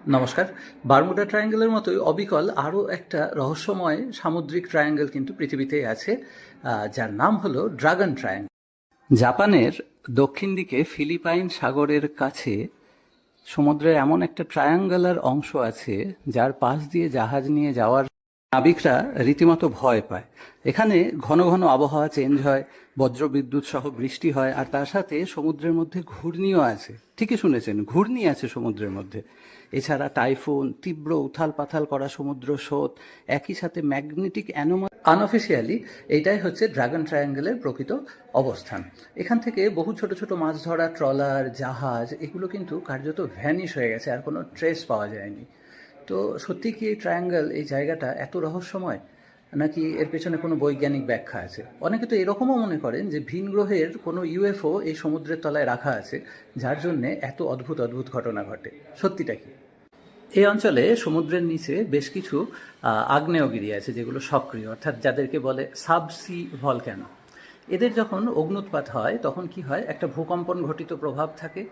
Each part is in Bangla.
নমস্কার। বারমুডা ট্রায়াঙ্গেলের মতোই অবিকল আরও একটা রহস্যময় সামুদ্রিক ট্রায়াঙ্গেল কিন্তু পৃথিবীতেই আছে, যার নাম হলো ড্রাগন ট্রায়াঙ্গেল। জাপানের দক্ষিণ দিকে ফিলিপাইন সাগরের কাছে সমুদ্রের এমন একটা ট্রায়াঙ্গেলার অংশ আছে যার পাশ দিয়ে জাহাজ নিয়ে যাওয়ার নাবিকরা রীতিমতো ভয় পায়। এখানে ঘন ঘন আবহাওয়া চেঞ্জ হয়, বজ্রবিদ্যুৎ সহ বৃষ্টি হয়, আর তার সাথে সমুদ্রের মধ্যে ঘূর্ণিও আছে। ঠিকই শুনেছেন, ঘূর্ণি আছে সমুদ্রের মধ্যে। এছাড়া টাইফুন, তীব্র উথাল পাথাল করা সমুদ্র স্রোত, একই সাথে ম্যাগনেটিক অ্যানোমালি। আনঅফিসিয়ালি এইটাই হচ্ছে ড্রাগন ট্রায়াঙ্গেলের প্রকৃত অবস্থান। এখান থেকে বহু ছোট ছোট মাছ ধরা ট্রলার, জাহাজ, এগুলো কিন্তু কার্যত ভ্যানিশ হয়ে গেছে, আর কোনো ট্রেস পাওয়া যায়নি। তো সত্যি কি এই ট্রায়াঙ্গেল, এই জায়গাটা এত রহস্যময়, নাকি এর পেছনে কোনো বৈজ্ঞানিক ব্যাখ্যা আছে? অনেকে তো এরকমও মনে করেন যে ভিন গ্রহের কোনো ইউএফও এই সমুদ্রের তলায় রাখা আছে, যার জন্যে এত অদ্ভুত অদ্ভুত ঘটনা ঘটে। সত্যিটা কি? এই অঞ্চলে সমুদ্রের নিচে বেশ কিছু আগ্নেয়গিরি আছে যেগুলো সক্রিয়, অর্থাৎ যাদেরকে বলে সাবসি ভলক্যানো। এদের যখন অগ্নুৎপাত হয় তখন কি হয়, একটা ভূকম্পন ঘটিত প্রভাব থাকে,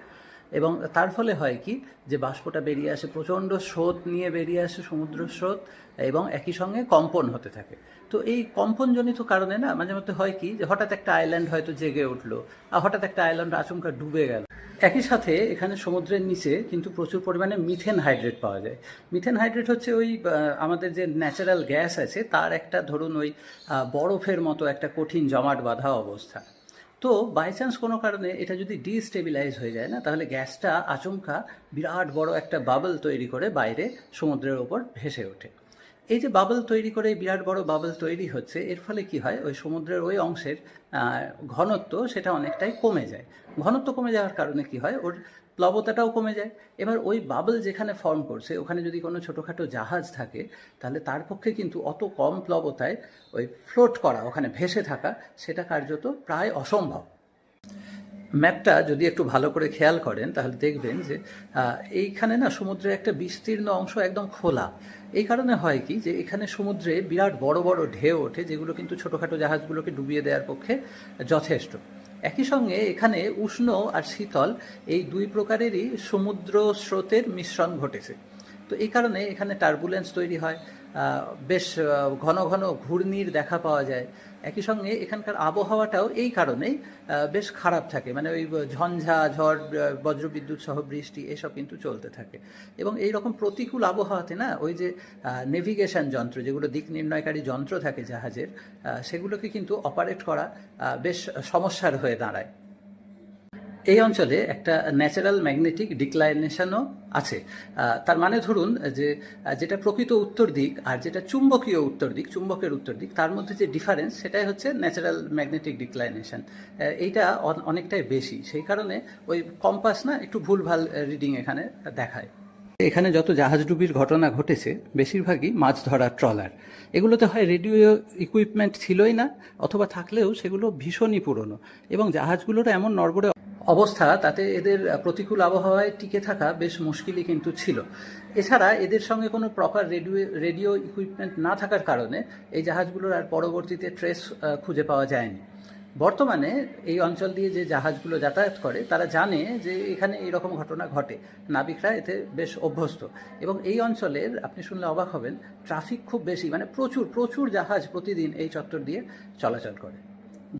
এবং তার ফলে হয় কি, যে বাষ্পটা বেরিয়ে আসে, প্রচণ্ড স্রোত নিয়ে বেরিয়ে আসে সমুদ্র স্রোত, এবং একই সঙ্গে কম্পন হতে থাকে। তো এই কম্পনজনিত কারণে না মাঝে মধ্যে হয় কি, যে হঠাৎ একটা আইল্যান্ড হয়তো জেগে উঠলো, আর হঠাৎ একটা আইল্যান্ড আচমকা ডুবে গেল। একই সাথে এখানে সমুদ্রের নিচে কিন্তু প্রচুর পরিমাণে মিথেন হাইড্রেট পাওয়া যায়। মিথেন হাইড্রেট হচ্ছে ওই আমাদের যে ন্যাচারাল গ্যাস আছে তার একটা, ধরুন ওই বরফের মতো একটা কঠিন জমাট বাঁধা অবস্থা। তো বাই চান্স কোনো কারণে এটা যদি ডিস্টেবিলাইজ হয়ে যায় না, তাহলে গ্যাসটা আচমকা বিরাট বড় একটা বাবল তৈরি করে বাইরে সমুদ্রের ওপর ভেসে ওঠে। এই যে বাবল তৈরি করে, বিরাট বড় বাবল তৈরি হচ্ছে, এর ফলে কি হয়, ওই সমুদ্রের ওই অংশের ঘনত্ব সেটা অনেকটাই কমে যায়। ঘনত্ব কমে যাওয়ার কারণে কি হয়, ওর প্লবতাটাও কমে যায়। এবার ওই বাবল যেখানে ফর্ম করছে, ওখানে যদি কোনো ছোটোখাটো জাহাজ থাকে, তাহলে তার পক্ষে কিন্তু অত কম প্লবতায় ওই ফ্লোট করা, ওখানে ভেসে থাকা, সেটা কার্যত প্রায় অসম্ভব। ম্যাপটা যদি একটু ভালো করে খেয়াল করেন তাহলে দেখবেন যে এইখানে না সমুদ্রের একটা বিস্তীর্ণ অংশ একদম খোলা। এই কারণে হয় কি, যে এখানে সমুদ্রে বিরাট বড় বড় ঢেউ ওঠে, যেগুলো কিন্তু ছোটোখাটো জাহাজগুলোকে ডুবিয়ে দেওয়ার পক্ষে যথেষ্ট। একই সঙ্গে এখানে উষ্ণ আর শীতল এই দুই প্রকারেরই সমুদ্র স্রোতের মিশ্রণ ঘটেছে। তো এই কারণে এখানে টার্বুলেন্স তৈরি হয়, বেশ ঘন ঘন ঘূর্ণির দেখা পাওয়া যায়। একই সঙ্গে এখানকার আবহাওয়াটাও এই কারণেই বেশ খারাপ থাকে, মানে ওই ঝঞ্ঝা ঝড়, বজ্রবিদ্যুৎ সহ বৃষ্টি, এসব কিন্তু চলতে থাকে। এবং এই রকম প্রতিকূল আবহাওয়াতে না, ওই যে নেভিগেশন যন্ত্র, যেগুলো দিক নির্ণয়কারী যন্ত্র থাকে জাহাজের, সেগুলোকে কিন্তু অপারেট করা বেশ সমস্যার হয়ে দাঁড়ায়। এই অঞ্চলে একটা ন্যাচারাল ম্যাগনেটিক ডিক্লাইনেশনও আছে। তার মানে ধরুন যে যেটা প্রকৃত উত্তর দিক আর যেটা চুম্বকীয় উত্তর দিক, চুম্বকের উত্তর দিক, তার মধ্যে যে ডিফারেন্স, সেটাই হচ্ছে ন্যাচারাল ম্যাগনেটিক ডিক্লাইনেশন। এইটা অনেকটাই বেশি, সেই কারণে ওই কম্পাস না একটু ভুলভাল রিডিং এখানে দেখায়। এখানে যত জাহাজডুবির ঘটনা ঘটেছে বেশিরভাগই মাছ ধরার ট্রলার। এগুলোতে হয় রেডিও ইকুইপমেন্ট ছিলই না, অথবা থাকলেও সেগুলো ভীষণই পুরনো, এবং জাহাজগুলোর এমন নড়বড়ে অবস্থা, তাতে এদের প্রতিকূল আবহাওয়ায় টিকে থাকা বেশ মুশকিলই কিন্তু ছিল। এছাড়া এদের সঙ্গে কোনো প্রপার রেডিও ইকুইপমেন্ট না থাকার কারণে এই জাহাজগুলোর আর পরবর্তীতে ট্রেস খুঁজে পাওয়া যায়নি। বর্তমানে এই অঞ্চল দিয়ে যে জাহাজগুলো যাতায়াত করে তারা জানে যে এখানে এইরকম ঘটনা ঘটে, নাবিকরা এতে বেশ অভ্যস্ত, এবং এই অঞ্চলের, আপনি শুনলে অবাক হবেন, ট্রাফিক খুব বেশি, মানে প্রচুর প্রচুর জাহাজ প্রতিদিন এই চত্বর দিয়ে চলাচল করে।